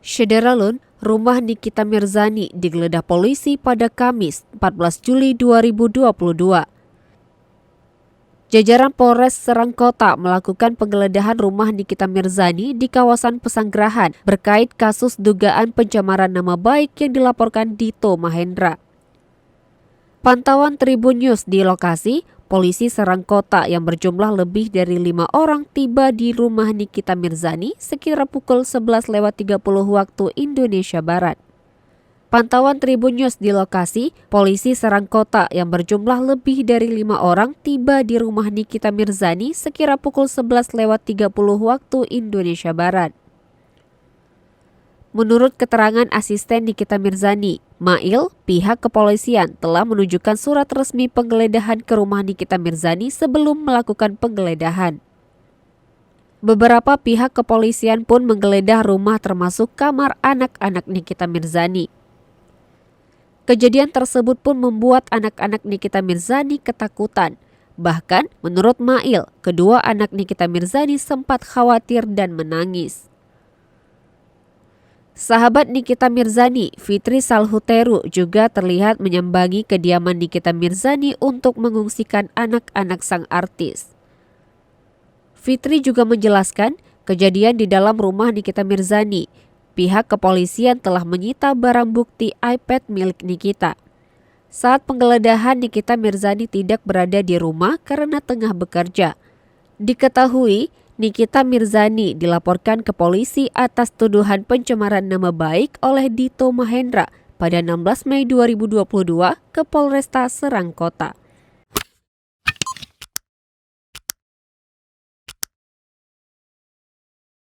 Syederalun, rumah Nikita Mirzani digeledah polisi pada Kamis 14 Juli 2022. Jajaran Polres Serang Kota melakukan penggeledahan rumah Nikita Mirzani di kawasan Pesanggerahan berkait kasus dugaan pencemaran nama baik yang dilaporkan Dito Mahendra. Pantauan Tribun News di lokasi, polisi Serang Kota yang berjumlah lebih dari 5 orang tiba di rumah Nikita Mirzani sekitar pukul 11.30 waktu Indonesia Barat. Pantauan Tribun News di lokasi, polisi Serang Kota yang berjumlah lebih dari 5 orang tiba di rumah Nikita Mirzani sekira pukul 11.30 waktu Indonesia Barat. Menurut keterangan asisten Nikita Mirzani, Mail, pihak kepolisian telah menunjukkan surat resmi penggeledahan ke rumah Nikita Mirzani sebelum melakukan penggeledahan. Beberapa pihak kepolisian pun menggeledah rumah termasuk kamar anak-anak Nikita Mirzani. Kejadian tersebut pun membuat anak-anak Nikita Mirzani ketakutan. Bahkan, menurut Mail, kedua anak Nikita Mirzani sempat khawatir dan menangis. Sahabat Nikita Mirzani, Fitri Salhuteru, juga terlihat menyambangi kediaman Nikita Mirzani untuk mengungsikan anak-anak sang artis. Fitri juga menjelaskan kejadian di dalam rumah Nikita Mirzani. Pihak kepolisian telah menyita barang bukti iPad milik Nikita. Saat penggeledahan, Nikita Mirzani tidak berada di rumah karena tengah bekerja. Diketahui, Nikita Mirzani dilaporkan ke polisi atas tuduhan pencemaran nama baik oleh Dito Mahendra pada 16 Mei 2022 ke Polresta Serang Kota.